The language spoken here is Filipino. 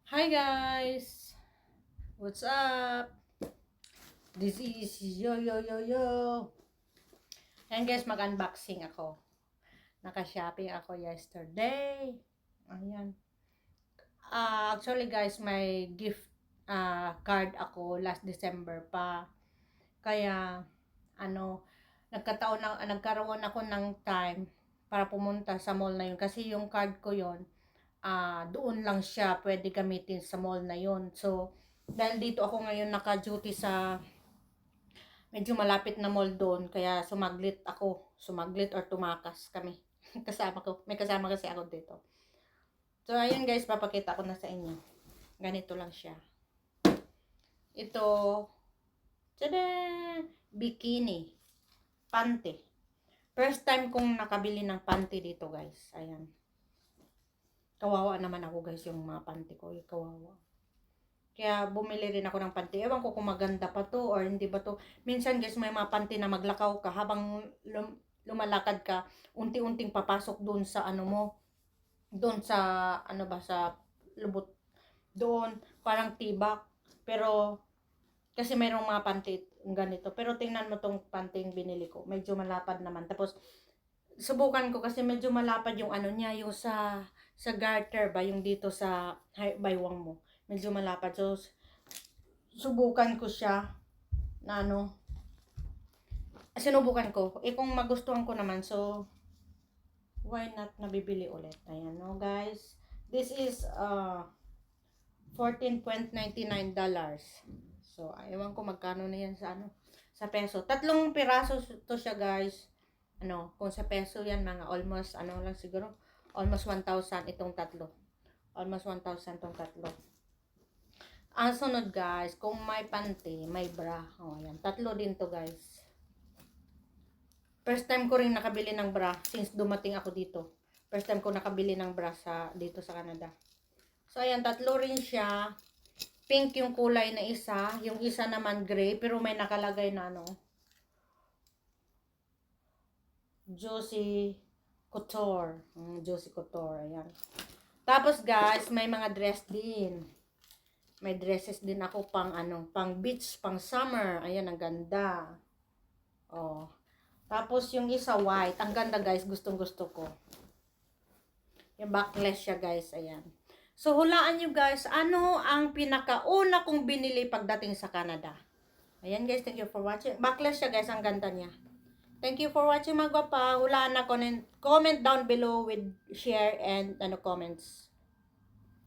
Hi guys! What's up? This is Yo Yo Yo Yo. Ayan guys, mag-unboxing ako. Naka-shopping ako yesterday. Ayan. Actually guys, may gift card ako last December pa. Kaya nagkaroon ako ng time para pumunta sa mall na yun kasi yung card ko yon doon lang siya pwede gamitin sa mall na yun. So, dahil dito ako ngayon naka-duty sa medyo malapit na mall doon, kaya sumaglit or tumakas kami. May kasama kasi ako dito. So, ayun guys, papakita ko na sa inyo. Ganito lang siya. Ito, tada! Bikini. Panty. First time kong nakabili ng panty dito guys. Ayan. Kawawa naman ako guys yung mga panty ko. Kawawa. Kaya bumili rin ako ng panty. Ewan ko kung maganda pa to or hindi ba to. Minsan guys may mga panty na maglakaw ka habang lumalakad ka. Unti-unting papasok doon sa ano mo. Doon sa sa lubot. Doon parang tibak. Pero kasi mayroong mga panty ganito. Pero tingnan mo tong panty yung binili ko. Medyo malapad naman. Tapos subukan ko kasi medyo malapad yung ano niya. Yung sa garter ba. Yung dito sa baywang mo. Medyo malapad. So, subukan ko siya na sinubukan ko. Kung magustuhan ko naman, so, why not nabibili ulit. Ayan, no, guys. This is, $14.99. So, ewan ko magkano na yan sa peso. 3 piraso to siya, guys. Kung sa peso yan, mga almost, lang siguro, almost 1,000 itong tatlo. Almost 1,000 itong tatlo. Ang sunod guys, kung may panty, may bra. Ayan. 3 din to guys. First time ko rin nakabili ng bra since dumating ako dito. First time ko nakabili ng bra dito sa Canada. So ayan, 3 rin siya. Pink yung kulay na isa. Yung isa naman gray. Pero may nakalagay na Juicy Couture. Juicy Couture. Ayan. Tapos guys, may mga dress din. May dresses din ako pang beach, pang summer. Ayan, ang ganda. Oh. Tapos yung isa white. Ang ganda guys, gustong-gusto ko. Yung backless siya guys, ayan. So hulaan nyo guys, ano ang pinakauna kong binili pagdating sa Canada. Ayan guys, thank you for watching. Backless siya guys, ang ganda niya. Thank you for watching mga gwapa. Hulaan na comment down below with share and comments.